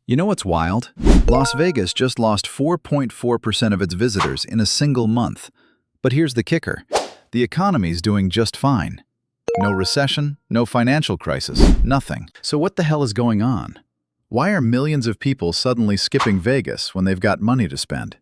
You know what's wild? Las Vegas just lost 4.4% of its visitors in a single month. But here's the kicker. The economy's doing just fine. No recession, no financial crisis, nothing. So what the hell is going on? Why are millions of people suddenly skipping Vegas when they've got money to spend?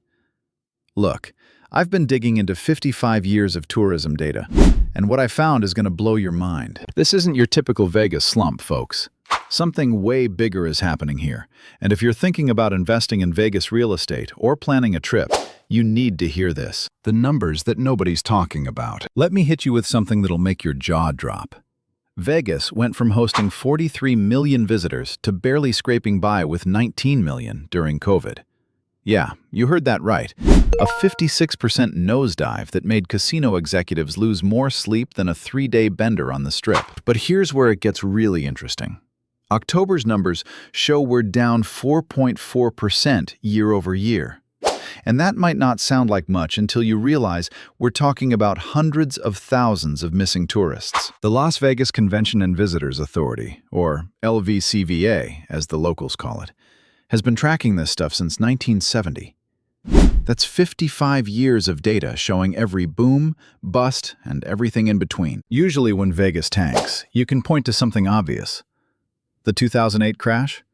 Look, I've been digging into 55 years of tourism data, and what I found is going to blow your mind. This isn't your typical Vegas slump, folks. Something way bigger is happening here, and if you're thinking about investing in Vegas real estate or planning a trip, you need to hear this. The numbers that nobody's talking about. Let me hit you with something that'll make your jaw drop. Vegas went from hosting 43 million visitors to barely scraping by with 19 million during COVID. Yeah, you heard that right. A 56% nosedive that made casino executives lose more sleep than a 3-day bender on the Strip. But here's where it gets really interesting. October's numbers show we're down 4.4% year over year. And that might not sound like much until you realize we're talking about hundreds of thousands of missing tourists. The Las Vegas Convention and Visitors Authority, or LVCVA as the locals call it, has been tracking this stuff since 1970. That's 55 years of data showing every boom, bust, and everything in between. Usually when Vegas tanks, you can point to something obvious. The 2008 crash?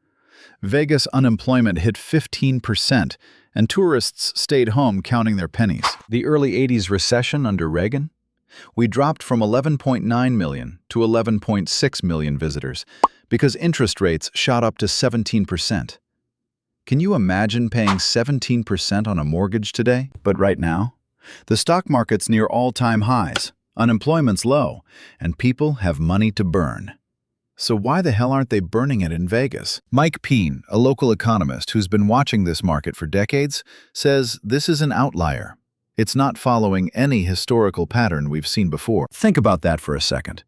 Vegas unemployment hit 15%, and tourists stayed home counting their pennies. The early 80s recession under Reagan? We dropped from 11.9 million to 11.6 million visitors because interest rates shot up to 17%. Can you imagine paying 17% on a mortgage today? But right now, the stock market's near all-time highs, unemployment's low, and people have money to burn. So why the hell aren't they burning it in Vegas? Mike Peen, a local economist who's been watching this market for decades, says this is an outlier. It's not following any historical pattern we've seen before. Think about that for a second.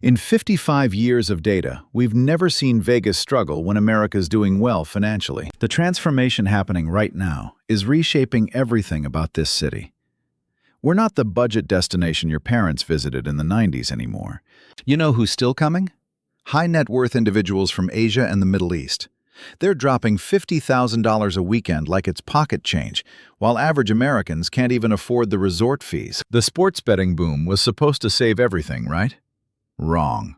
In 55 years of data, we've never seen Vegas struggle when America's doing well financially. The transformation happening right now is reshaping everything about this city. We're not the budget destination your parents visited in the 90s anymore. You know who's still coming? High net worth individuals from Asia and the Middle East. They're dropping $50,000 a weekend like it's pocket change, while average Americans can't even afford the resort fees. The sports betting boom was supposed to save everything, right? Wrong.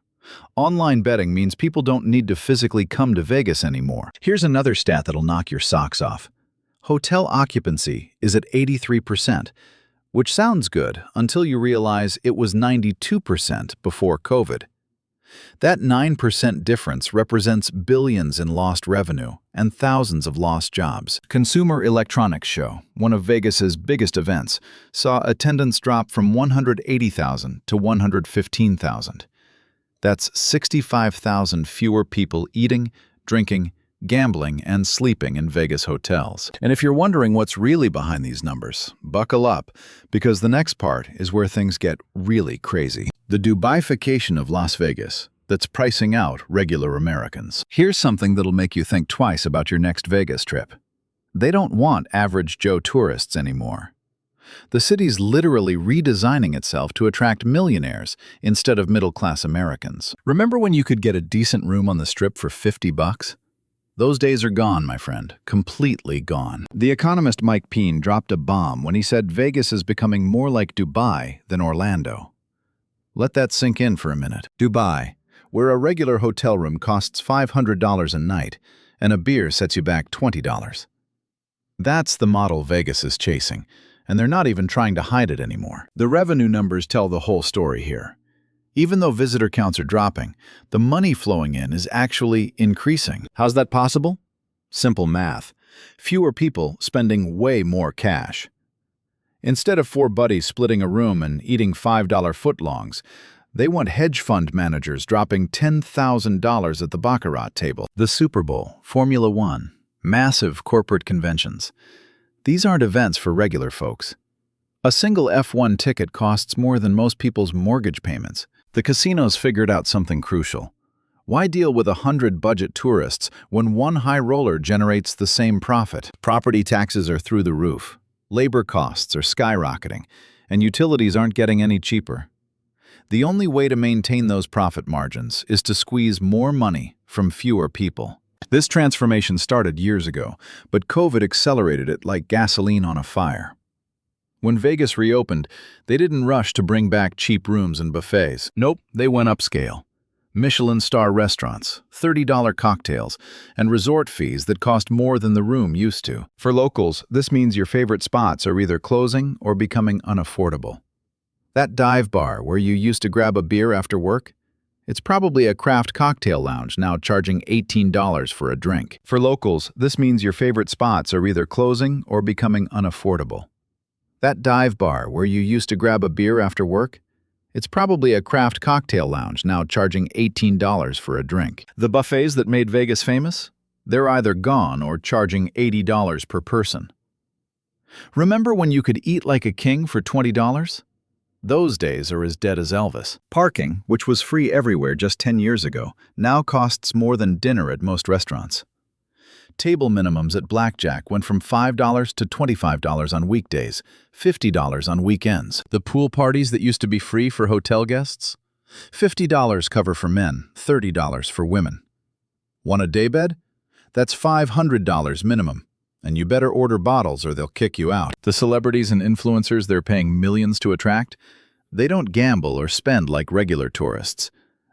Online betting means people don't need to physically come to Vegas anymore. Here's another stat that'll knock your socks off. Hotel occupancy is at 83%, which sounds good until you realize it was 92% before COVID. That 9% difference represents billions in lost revenue and thousands of lost jobs. Consumer Electronics Show, one of Vegas's biggest events, saw attendance drop from 180,000 to 115,000. That's 65,000 fewer people eating, drinking, gambling, and sleeping in Vegas hotels. And if you're wondering what's really behind these numbers, buckle up, because the next part is where things get really crazy. The Dubaification of Las Vegas that's pricing out regular Americans. Here's something that'll make you think twice about your next Vegas trip. They don't want average Joe tourists anymore. The city's literally redesigning itself to attract millionaires instead of middle-class Americans. Remember when you could get a decent room on the Strip for $50? Those days are gone, my friend. Completely gone. The economist Mike Peen dropped a bomb when he said Vegas is becoming more like Dubai than Orlando. Let that sink in for a minute. Dubai, where a regular hotel room costs $500 a night, and a beer sets you back $20. That's the model Vegas is chasing, and they're not even trying to hide it anymore. The revenue numbers tell the whole story here. Even though visitor counts are dropping, the money flowing in is actually increasing. How's that possible? Simple math. Fewer people spending way more cash. Instead of 4 buddies splitting a room and eating $5 footlongs, they want hedge fund managers dropping $10,000 at the baccarat table. The Super Bowl, Formula One, massive corporate conventions. These aren't events for regular folks. A single F1 ticket costs more than most people's mortgage payments. The casinos figured out something crucial. Why deal with 100 budget tourists when one high roller generates the same profit? Property taxes are through the roof. Labor costs are skyrocketing, and utilities aren't getting any cheaper. The only way to maintain those profit margins is to squeeze more money from fewer people. This transformation started years ago, but COVID accelerated it like gasoline on a fire. When Vegas reopened, they didn't rush to bring back cheap rooms and buffets. Nope, they went upscale. Michelin star restaurants, $30 cocktails, and resort fees that cost more than the room used to. For locals, this means your favorite spots are either closing or becoming unaffordable. That dive bar where you used to grab a beer after work? It's probably a craft cocktail lounge now charging $18 for a drink. For locals, this means your favorite spots are either closing or becoming unaffordable. That dive bar where you used to grab a beer after work? It's probably a craft cocktail lounge now charging $18 for a drink. The buffets that made Vegas famous? They're either gone or charging $80 per person. Remember when you could eat like a king for $20? Those days are as dead as Elvis. Parking, which was free everywhere just 10 years ago, now costs more than dinner at most restaurants. Table minimums at blackjack went from $5 to $25 on weekdays, $50 on weekends. The pool parties that used to be free for hotel guests? $50 cover for men, $30 for women. Want a daybed? That's $500 minimum. And you better order bottles or they'll kick you out. The celebrities and influencers they're paying millions to attract? They don't gamble or spend like regular tourists.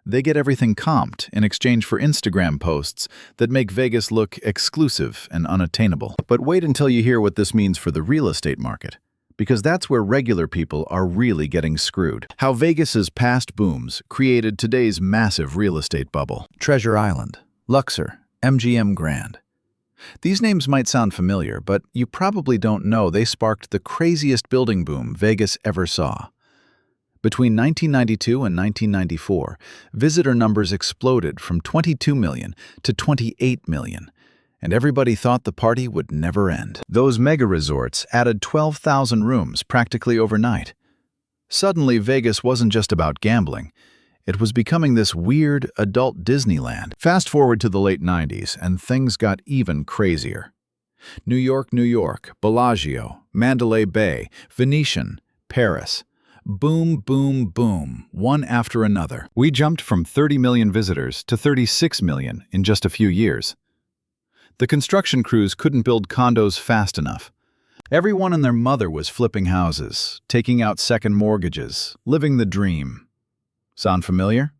They get everything comped in exchange for Instagram posts that make Vegas look exclusive and unattainable. But wait until you hear what this means for the real estate market, because that's where regular people are really getting screwed. How Vegas's past booms created today's massive real estate bubble. Treasure Island, Luxor, MGM Grand. These names might sound familiar, but you probably don't know they sparked the craziest building boom Vegas ever saw. Between 1992 and 1994, visitor numbers exploded from 22 million to 28 million, and everybody thought the party would never end. Those mega resorts added 12,000 rooms practically overnight. Suddenly, Vegas wasn't just about gambling. It was becoming this weird adult Disneyland. Fast forward to the late 90s, and things got even crazier. New York, Bellagio, Mandalay Bay, Venetian, Paris. Boom, boom, boom, one after another. We jumped from 30 million visitors to 36 million in just a few years. The construction crews couldn't build condos fast enough. Everyone and their mother was flipping houses, taking out second mortgages, living the dream. Sound familiar?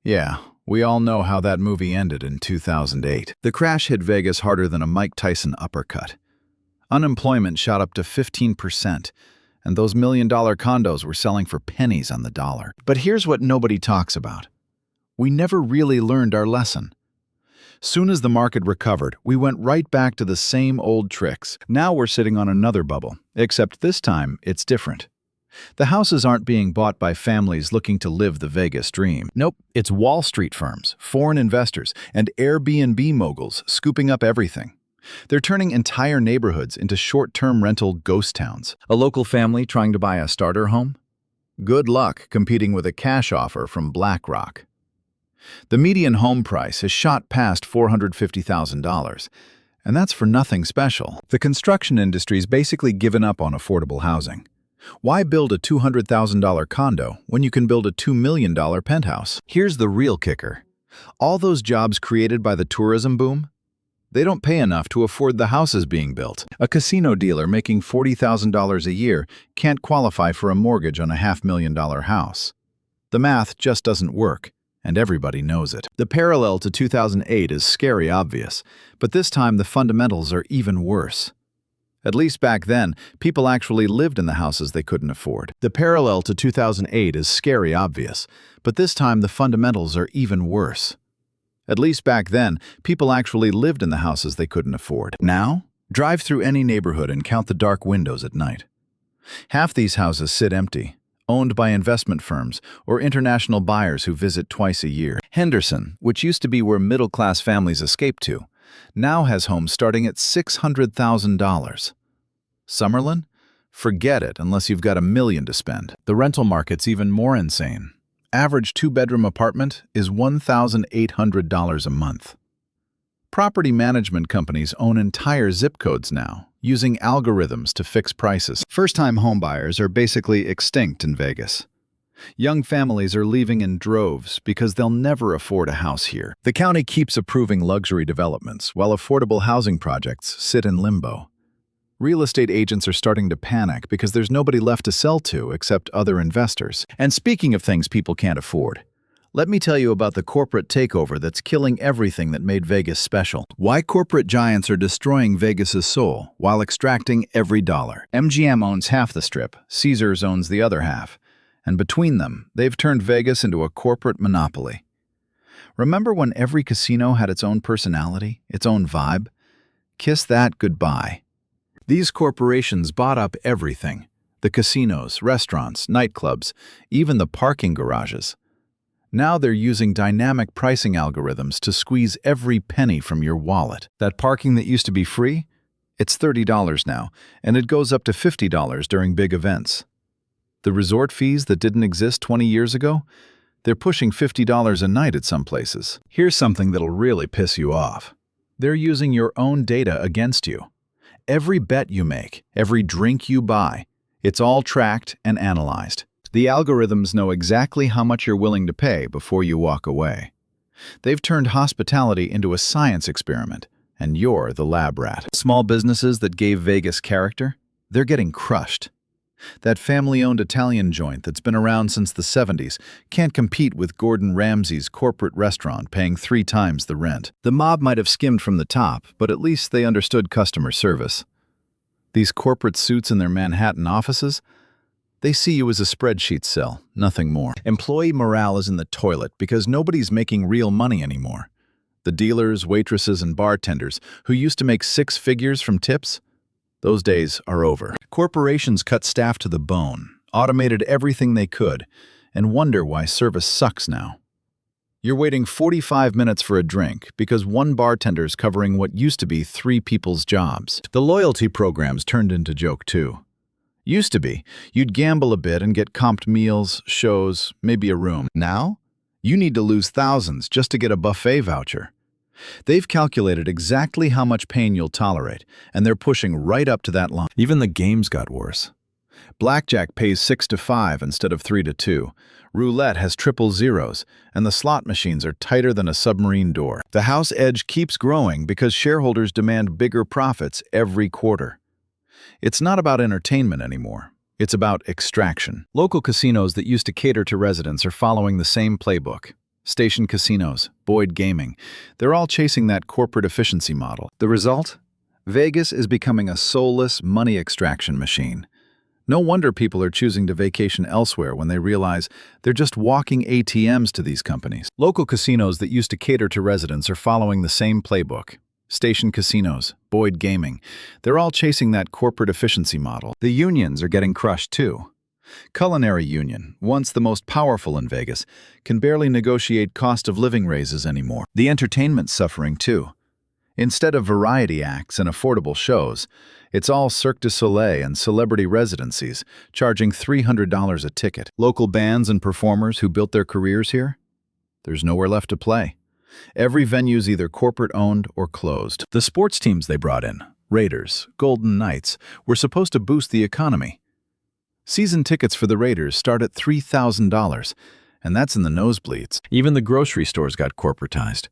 Yeah, we all know how that movie ended in 2008. The crash hit Vegas harder than a Mike Tyson uppercut. Unemployment shot up to 15%. And those million-dollar condos were selling for pennies on the dollar. But here's what nobody talks about. We never really learned our lesson. Soon as the market recovered, we went right back to the same old tricks. Now we're sitting on another bubble, except this time it's different. The houses aren't being bought by families looking to live the Vegas dream. Nope, it's Wall Street firms, foreign investors, and Airbnb moguls scooping up everything. They're turning entire neighborhoods into short-term rental ghost towns. A local family trying to buy a starter home? Good luck competing with a cash offer from BlackRock. The median home price has shot past $450,000, and that's for nothing special. The construction industry's basically given up on affordable housing. Why build a $200,000 condo when you can build a $2 million penthouse? Here's the real kicker. All those jobs created by the tourism boom? They don't pay enough to afford the houses being built. A casino dealer making $40,000 a year can't qualify for a mortgage on a $500,000 house. The math just doesn't work, and everybody knows it. The parallel to 2008 is scary obvious, but this time the fundamentals are even worse. At least back then, people actually lived in the houses they couldn't afford. The parallel to 2008 is scary obvious, but this time the fundamentals are even worse. At least back then, people actually lived in the houses they couldn't afford. Now, drive through any neighborhood and count the dark windows at night. Half these houses sit empty, owned by investment firms or international buyers who visit twice a year. Henderson, which used to be where middle-class families escaped to, now has homes starting at $600,000. Summerlin? Forget it unless you've got $1 million to spend. The rental market's even more insane. Average two-bedroom apartment is $1,800 a month. Property management companies own entire zip codes now, using algorithms to fix prices. First-time homebuyers are basically extinct in Vegas. Young families are leaving in droves because they'll never afford a house here. The county keeps approving luxury developments while affordable housing projects sit in limbo. Real estate agents are starting to panic because there's nobody left to sell to except other investors. And speaking of things people can't afford, let me tell you about the corporate takeover that's killing everything that made Vegas special. Why corporate giants are destroying Vegas's soul while extracting every dollar. MGM owns half the Strip, Caesars owns the other half, and between them, they've turned Vegas into a corporate monopoly. Remember when every casino had its own personality, its own vibe? Kiss that goodbye. These corporations bought up everything: the casinos, restaurants, nightclubs, even the parking garages. Now they're using dynamic pricing algorithms to squeeze every penny from your wallet. That parking that used to be free? It's $30 now, and it goes up to $50 during big events. The resort fees that didn't exist 20 years ago? They're pushing $50 a night at some places. Here's something that'll really piss you off. They're using your own data against you. Every bet you make, every drink you buy, it's all tracked and analyzed. The algorithms know exactly how much you're willing to pay before you walk away. They've turned hospitality into a science experiment, and you're the lab rat. Small businesses that gave Vegas character, they're getting crushed. That family-owned Italian joint that's been around since the 70s can't compete with Gordon Ramsay's corporate restaurant paying 3 times the rent. The mob might have skimmed from the top, but at least they understood customer service. These corporate suits in their Manhattan offices, they see you as a spreadsheet cell, nothing more. Employee morale is in the toilet because nobody's making real money anymore. The dealers, waitresses, and bartenders who used to make 6 figures from tips, those days are over. Corporations cut staff to the bone, automated everything they could, and wonder why service sucks now. You're waiting 45 minutes for a drink because one bartender's covering what used to be 3 people's jobs. The loyalty program's turned into joke too. Used to be, you'd gamble a bit and get comped meals, shows, maybe a room. Now, you need to lose thousands just to get a buffet voucher. They've calculated exactly how much pain you'll tolerate, and they're pushing right up to that line. Even the games got worse. Blackjack pays 6 to 5 instead of 3 to 2. Roulette has triple zeros, and the slot machines are tighter than a submarine door. The house edge keeps growing because shareholders demand bigger profits every quarter. It's not about entertainment anymore. It's about extraction. Local casinos that used to cater to residents are following the same playbook. Station casinos, Boyd Gaming, they're all chasing that corporate efficiency model. The result? Vegas is becoming a soulless money extraction machine. No wonder people are choosing to vacation elsewhere when they realize they're just walking ATMs to these companies. Local casinos that used to cater to residents are following the same playbook. Station casinos, Boyd Gaming, they're all chasing that corporate efficiency model. The unions are getting crushed too. Culinary Union, once the most powerful in Vegas, can barely negotiate cost of living raises anymore. The entertainment's suffering too. Instead of variety acts and affordable shows, it's all Cirque du Soleil and celebrity residencies, charging $300 a ticket. Local bands and performers who built their careers here? There's nowhere left to play. Every venue's either corporate-owned or closed. The sports teams they brought in, Raiders, Golden Knights, were supposed to boost the economy. Season tickets for the Raiders start at $3,000, and that's in the nosebleeds. Even the grocery stores got corporatized.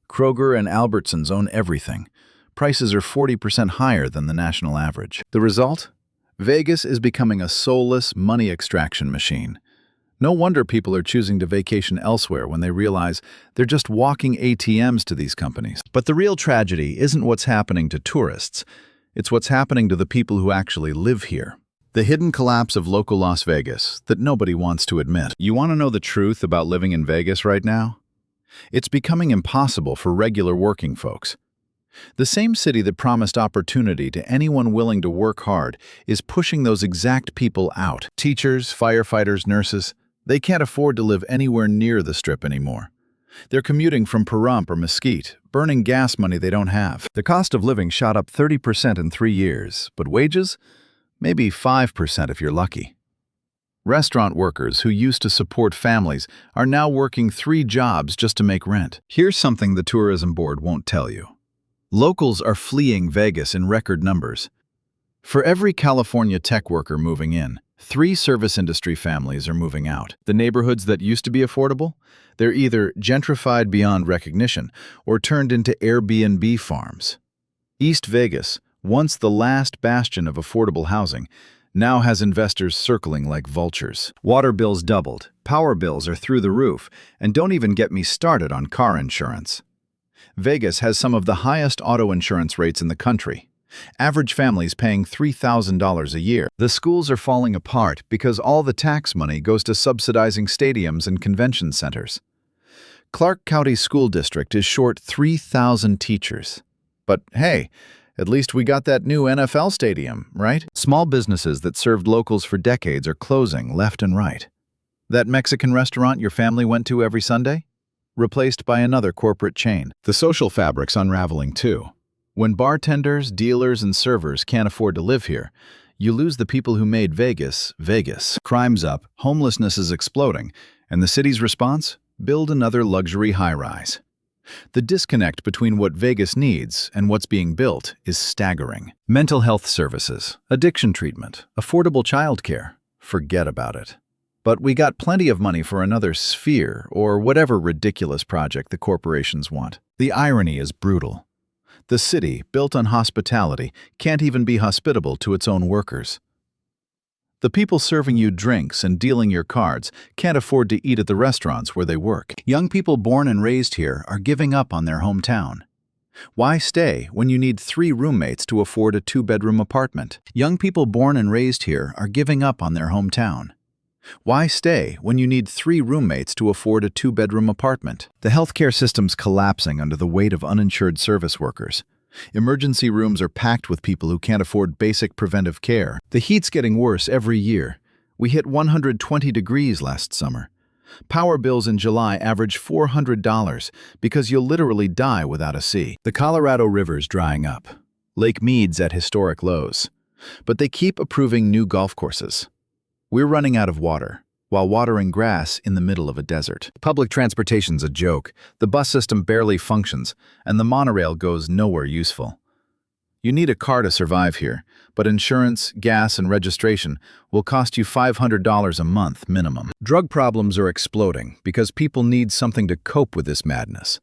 Kroger and Albertsons own everything. Prices are 40% higher than the national average. The result? Vegas is becoming a soulless money extraction machine. No wonder people are choosing to vacation elsewhere when they realize they're just walking ATMs to these companies. But the real tragedy isn't what's happening to tourists. It's what's happening to the people who actually live here. The hidden collapse of local Las Vegas that nobody wants to admit. You want to know the truth about living in Vegas right now? It's becoming impossible for regular working folks. The same city that promised opportunity to anyone willing to work hard is pushing those exact people out. Teachers, firefighters, nurses, they can't afford to live anywhere near the Strip anymore. They're commuting from Pahrump or Mesquite, burning gas money they don't have. The cost of living shot up 30% in 3 years, but wages? Maybe 5% if you're lucky. Restaurant workers who used to support families are now working 3 jobs just to make rent. Here's something the tourism board won't tell you. Locals are fleeing Vegas in record numbers. For every California tech worker moving in, 3 service industry families are moving out. The neighborhoods that used to be affordable, they're either gentrified beyond recognition or turned into Airbnb farms. East Vegas, once the last bastion of affordable housing, now has investors circling like vultures. Water bills doubled, power bills are through the roof, and don't even get me started on car insurance. Vegas has some of the highest auto insurance rates in the country. Average families paying $3,000 a year. The schools are falling apart because all the tax money goes to subsidizing stadiums and convention centers. Clark County School District is short 3,000 teachers. But hey, at least we got that new NFL stadium, right? Small businesses that served locals for decades are closing left and right. That Mexican restaurant your family went to every Sunday? Replaced by another corporate chain. The social fabric's unraveling too. When bartenders, dealers, and servers can't afford to live here, you lose the people who made Vegas, Vegas. Crime's up, homelessness is exploding, and the city's response? Build another luxury high-rise. The disconnect between what Vegas needs and what's being built is staggering. Mental health services, addiction treatment, affordable childcare. Forget about it. But we got plenty of money for another sphere or whatever ridiculous project the corporations want. The irony is brutal. The city, built on hospitality, can't even be hospitable to its own workers. The people serving you drinks and dealing your cards can't afford to eat at the restaurants where they work. Young people born and raised here are giving up on their hometown. Why stay when you need 3 roommates to afford a 2-bedroom apartment? Young people born and raised here are giving up on their hometown. Why stay when you need 3 roommates to afford a 2-bedroom apartment? The healthcare system's collapsing under the weight of uninsured service workers. Emergency rooms are packed with people who can't afford basic preventive care. The heat's getting worse every year. We hit 120 degrees last summer. Power bills in July average $400 because you'll literally die without a sea. The Colorado River's drying up. Lake Mead's at historic lows. But they keep approving new golf courses. We're running out of water, while watering grass in the middle of a desert. Public transportation's a joke, the bus system barely functions, and the monorail goes nowhere useful. You need a car to survive here, but insurance, gas, and registration will cost you $500 a month minimum. Drug problems are exploding because people need something to cope with this madness.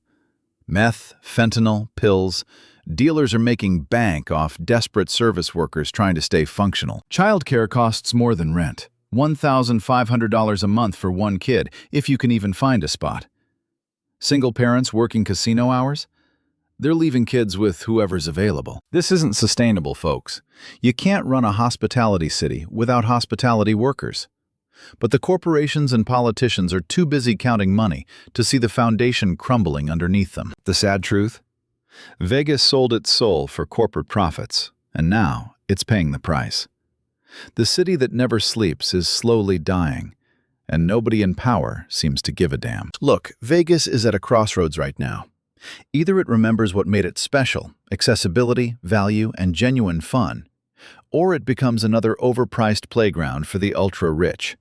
Meth, fentanyl, pills. Dealers are making bank off desperate service workers trying to stay functional. Childcare costs more than rent. $1,500 a month for one kid, if you can even find a spot. Single parents working casino hours? They're leaving kids with whoever's available. This isn't sustainable, folks. You can't run a hospitality city without hospitality workers. But the corporations and politicians are too busy counting money to see the foundation crumbling underneath them. The sad truth? Vegas sold its soul for corporate profits, and now it's paying the price. The city that never sleeps is slowly dying, and nobody in power seems to give a damn. Look, Vegas is at a crossroads right now. Either it remembers what made it special, accessibility, value, and genuine fun, or it becomes another overpriced playground for the ultra-rich.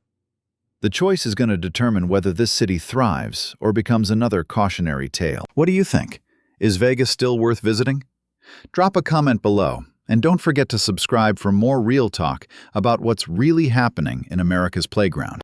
The choice is going to determine whether this city thrives or becomes another cautionary tale. What do you think? Is Vegas still worth visiting? Drop a comment below. And don't forget to subscribe for more real talk about what's really happening in America's playground.